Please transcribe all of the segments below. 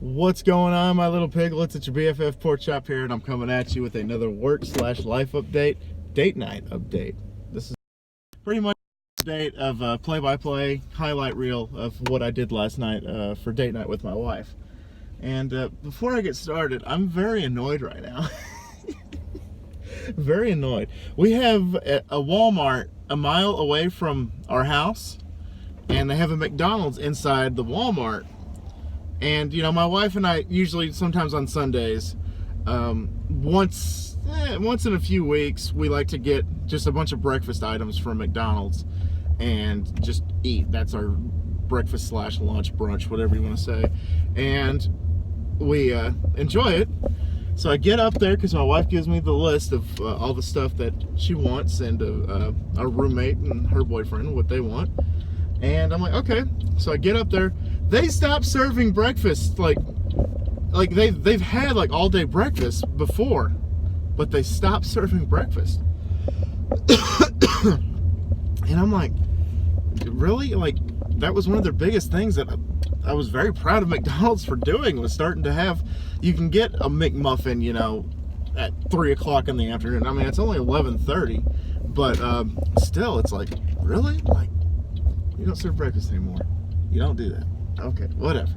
What's going on, my little piglets? It's your BFF Pork Chop here, and I'm coming at you with another work/life update, date night update. This is pretty much an update of play-by-play highlight reel of what I did last night for date night with my wife. And before I get started, I'm very annoyed right now. Very annoyed. We have a Walmart a mile away from our house, and they have a McDonald's inside the Walmart. And, you know, my wife and I usually, sometimes on Sundays, once in a few weeks, we like to get just a bunch of breakfast items from McDonald's and just eat. That's our breakfast / lunch, brunch, whatever you want to say. And we enjoy it. So I get up there because my wife gives me the list of all the stuff that she wants, and our roommate and her boyfriend, what they want. And I'm like, okay. So I get up there. They stopped serving breakfast, like they've had like all day breakfast before, but they stopped serving breakfast. And I'm like, really? Like, that was one of their biggest things that I was very proud of McDonald's for doing, was starting to have, you can get a McMuffin, you know, at 3 o'clock in the afternoon. I mean, it's only 11:30, but still, it's like, really? Like, you don't serve breakfast anymore. You don't do that. Okay, whatever.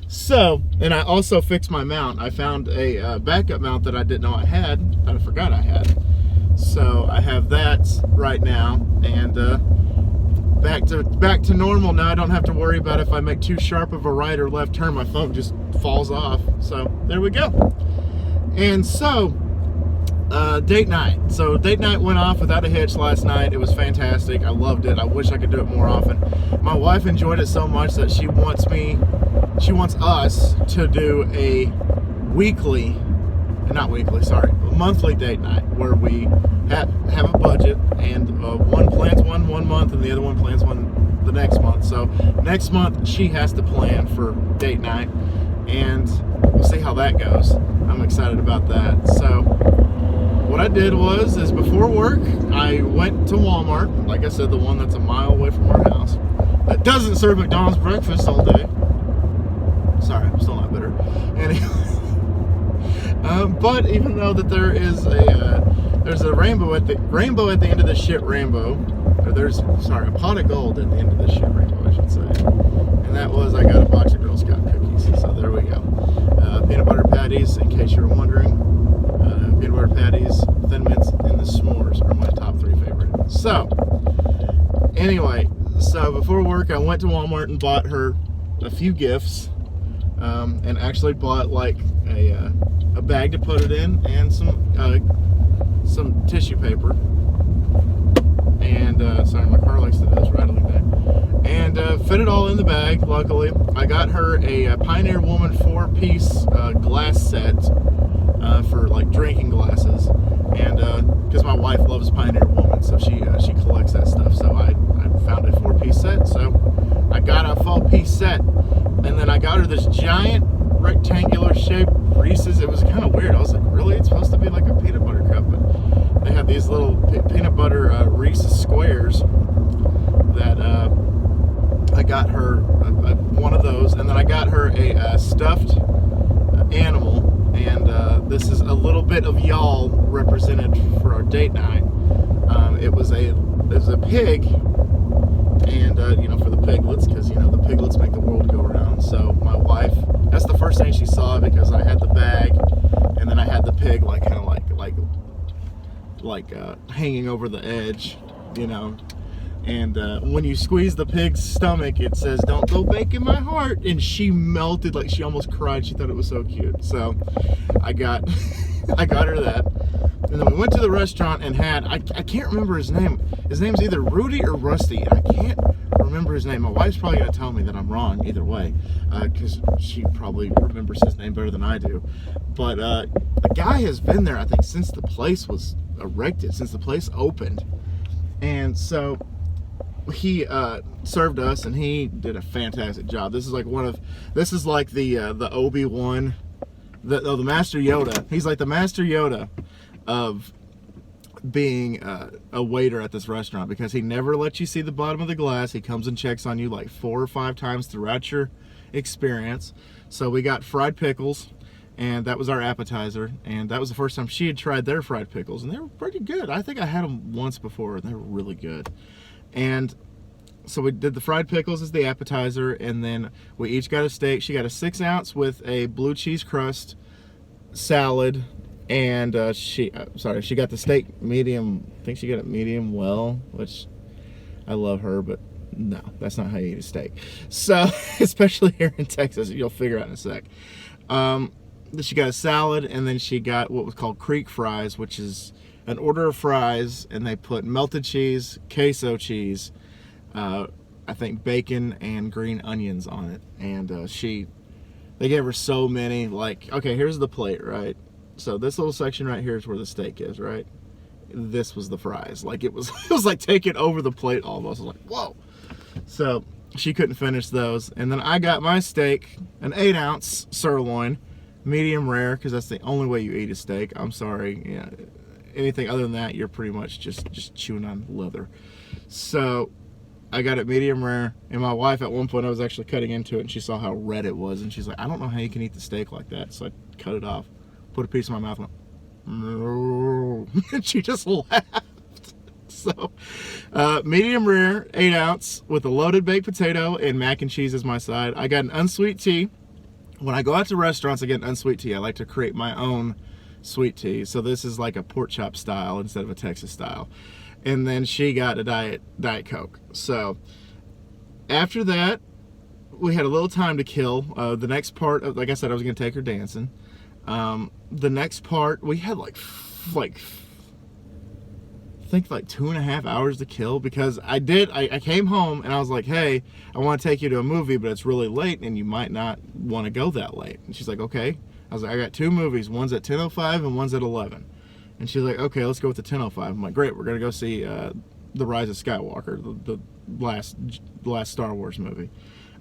So, and I also fixed my mount. I found a backup mount that I didn't know I had, that I forgot I had. So I have that right now, and back to normal now. I don't have to worry about if I make too sharp of a right or left turn, my phone just falls off. So there we go. And so date night. So date night went off without a hitch last night. It was fantastic. I loved it. I wish I could do it more often. My wife enjoyed it so much that she wants us to do a monthly date night where we have a budget, and one plans one month and the other one plans one the next month. So next month she has to plan for date night, and we'll see how that goes. I'm excited about that. So what I did is before work, I went to Walmart, like I said, the one that's a mile away from our house, that doesn't serve McDonald's breakfast all day. Sorry, I'm still not bitter. Anyway, but even though that there's a rainbow at the end of this shit rainbow, or a pot of gold at the end of this shit rainbow, I should say. And that was, I got a box of Girl Scout cookies. So there we go. Peanut butter patties, in case you were wondering. Peanut butter patties, Thin Mints, and the s'mores are my top 3 favorite. So, anyway, so before work, I went to Walmart and bought her a few gifts, and actually bought like a bag to put it in, and some tissue paper. And sorry, my car likes to do this rattling thing. And fit it all in the bag. Luckily, I got her a Pioneer Woman 4-piece glass set. For like drinking glasses, and because my wife loves Pioneer Woman, so she collects that stuff. So I found a 4-piece set, so I got a 4-piece set, and then I got her this giant rectangular shaped Reese's. It was kind of weird. I was like, really? It's supposed to be like a peanut butter cup, but they had these little peanut butter Reese's squares that I got her one of those, and then I got her a stuffed animal. And this is a little bit of y'all represented for our date night. It was a pig, and you know, for the piglets, because you know the piglets make the world go round. So my wife, that's the first thing she saw, because I had the bag, and then I had the pig like kind of like hanging over the edge, you know. And when you squeeze the pig's stomach, it says, "Don't go breaking my heart." And she melted, like she almost cried. She thought it was so cute. So I got her that. And then we went to the restaurant and had, I can't remember his name. His name's either Rudy or Rusty. And I can't remember his name. My wife's probably going to tell me that I'm wrong either way, because she probably remembers his name better than I do. But the guy has been there, I think, since the place was erected, since the place opened. And so he served us, and he did a fantastic job. This is like the Obi-Wan, the Master Yoda. He's like the Master Yoda of being a waiter at this restaurant, because he never lets you see the bottom of the glass. He comes and checks on you like 4 or 5 times throughout your experience. So we got fried pickles, and that was our appetizer, and that was the first time she had tried their fried pickles, and they were pretty good. I think I had them once before, and they were really good. And so we did the fried pickles as the appetizer, and then we each got a steak. She got a 6-ounce with a blue cheese crust salad, and she got the steak medium. I think she got it medium well, which I love her, but no, that's not how you eat a steak. So, especially here in Texas, you'll figure out in a sec. She got a salad, and then she got what was called Creek fries, which is an order of fries, and they put melted cheese, queso cheese, I think bacon and green onions on it. And they gave her so many, like, okay, here's the plate, right? So this little section right here is where the steak is, right? This was the fries. Like, it was like taking over the plate almost. I was like, whoa. So she couldn't finish those. And then I got my steak, an 8-ounce sirloin, medium rare, because that's the only way you eat a steak. I'm sorry. Yeah, anything other than that, you're pretty much just chewing on leather. So I got it medium rare, and my wife at one point, I was actually cutting into it, and she saw how red it was, and she's like, I don't know how you can eat the steak like that. So I cut it off, put a piece in my mouth, and went, no. And she just laughed. So medium rare, 8-ounce with a loaded baked potato and mac and cheese as my side. I got an unsweet tea. When I go out to restaurants, I get an unsweet tea. I like to create my own sweet tea. So this is like a pork chop style instead of a Texas style. And then she got a Diet Coke. So after that, we had a little time to kill. The next part, like I said, I was going to take her dancing. The next part, we had like I think like 2.5 hours to kill, because I came home and I was like, hey, I want to take you to a movie, but it's really late and you might not want to go that late. And she's like, okay. I was like, I got 2 movies. One's at 10:05 and one's at 11. And she's like, okay, let's go with the 10:05. I'm like, great, we're going to go see The Rise of Skywalker, the last Star Wars movie.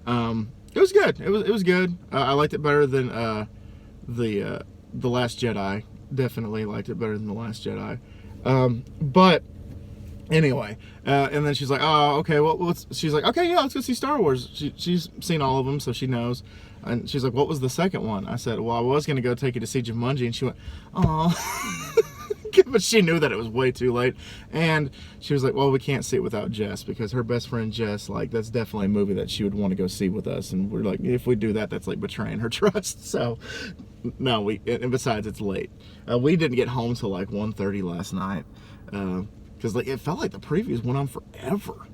It was good. It was good. I liked it better than the Last Jedi. Definitely liked it better than The Last Jedi. But anyway, and then she's like, oh, okay, well, she's like, okay, yeah, let's go see Star Wars. She's seen all of them, so she knows. And she's like, what was the second one? I said, well, I was going to go take you to see Jumanji. And she went, oh. But she knew that it was way too late. And she was like, well, we can't see it without Jess, because her best friend Jess, like, that's definitely a movie that she would want to go see with us. And we're like, if we do that, that's like betraying her trust. So no, and besides, it's late. We didn't get home till like 1:30 last night, because like it felt like the previews went on forever.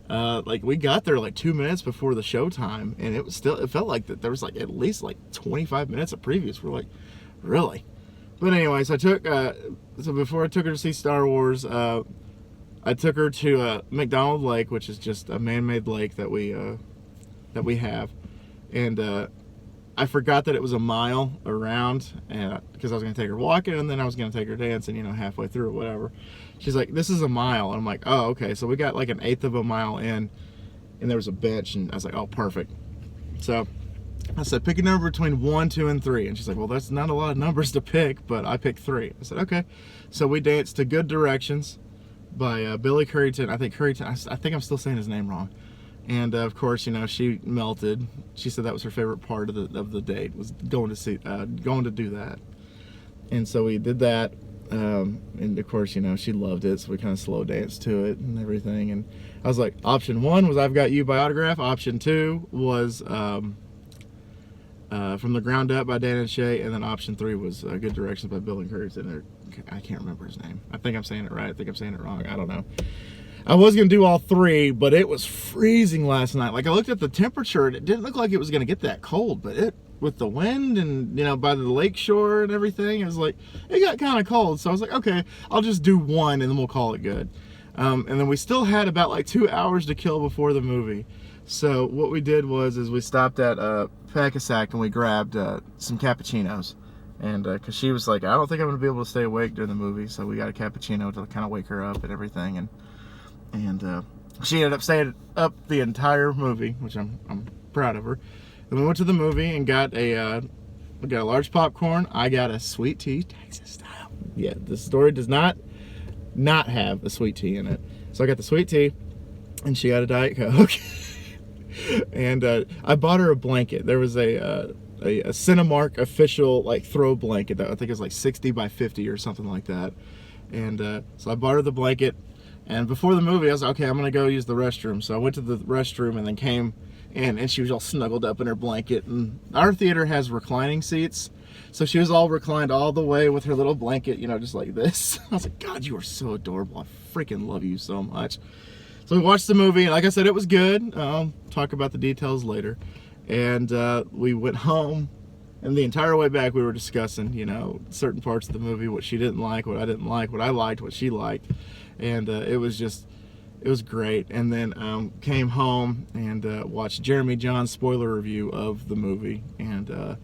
Like we got there like 2 minutes before the show time, and it felt like that there was like at least like 25 minutes of previews. We're like, really? But anyways, so before I took her to see Star Wars, I took her to McDonald Lake, which is just a man-made lake that we have, and I forgot that it was a mile around, and because I was going to take her walking, and then I was going to take her dancing, halfway through or whatever. She's like, this is a mile. And I'm like, oh, okay. So we got like 1/8 of a mile in, and there was a bench, and I was like, oh, perfect. So I said, pick a number between 1, 2, and 3. And she's like, well, that's not a lot of numbers to pick, but I picked 3. I said, okay. So we danced to Good Directions by Billy Currington. I think I'm still saying his name wrong. And of course, she melted. She said that was her favorite part of the date, was going to do that. And so we did that. And of course, she loved it. So we kind of slow danced to it and everything. And I was like, option 1 was I've Got You by Autograph. Option 2 was From the Ground Up by Dan and Shay. And then option 3 was Good Directions by Billy Currington. I can't remember his name. I think I'm saying it right. I think I'm saying it wrong. I don't know. I was going to do all 3, but it was freezing last night. Like, I looked at the temperature, and it didn't look like it was going to get that cold, but with the wind and, by the lake shore and everything, it was like, it got kind of cold. So I was like, okay, I'll just do 1, and then we'll call it good. And then we still had about like 2 hours to kill before the movie. So what we did was we stopped at Pack-A-Sack, and we grabbed some cappuccinos. And because she was like, I don't think I'm going to be able to stay awake during the movie, so we got a cappuccino to kind of wake her up and everything. And she ended up staying up the entire movie, which I'm proud of her. And we went to the movie and got a large popcorn. I got a sweet tea, Texas style. Yeah, the story does not have a sweet tea in it. So I got the sweet tea, and she got a Diet Coke. And I bought her a blanket. There was a Cinemark official like throw blanket that I think is like 60 by 50 or something like that. And so I bought her the blanket. And before the movie, I was like, okay, I'm gonna go use the restroom. So I went to the restroom and then came in, and she was all snuggled up in her blanket. And our theater has reclining seats, so she was all reclined all the way with her little blanket, you know, just like this. I was like, God, you are so adorable. I freaking love you so much. So we watched the movie, and like I said, it was good. I'll talk about the details later. And we went home, and the entire way back we were discussing, you know, certain parts of the movie, what she didn't like, what I didn't like, what I liked, what she liked. And it was great. And then came home and watched Jeremy John's spoiler review of the movie. And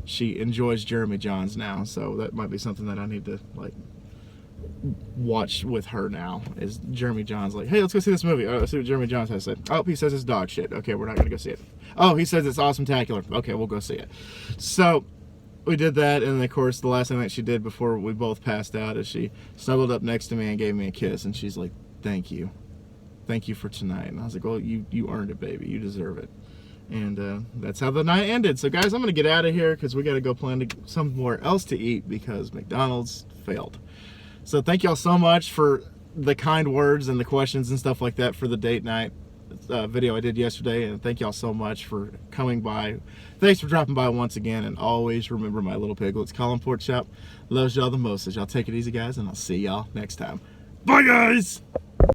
she enjoys Jeremy John's now, so that might be something that I need to like watch with her now. Is Jeremy John's like, hey, let's go see this movie. Let's see what Jeremy John has to say. Oh, he says it's dog shit. Okay, we're not gonna go see it. Oh, he says it's awesome-tacular. Okay, we'll go see it. So we did that, and of course the last thing that she did before we both passed out is she snuggled up next to me and gave me a kiss, and she's like, thank you for tonight. And I was like, well, you earned it, baby, you deserve it. And that's how the night ended. So guys, I'm gonna get out of here because we got to go plan to somewhere else to eat because McDonald's failed. So thank y'all so much for the kind words and the questions and stuff like that for the date night video I did yesterday, and thank y'all so much for coming by. Thanks for dropping by once again, and always remember my little piglets. Colin Pork Chop loves y'all the most. Y'all take it easy, guys, and I'll see y'all next time. Bye, guys.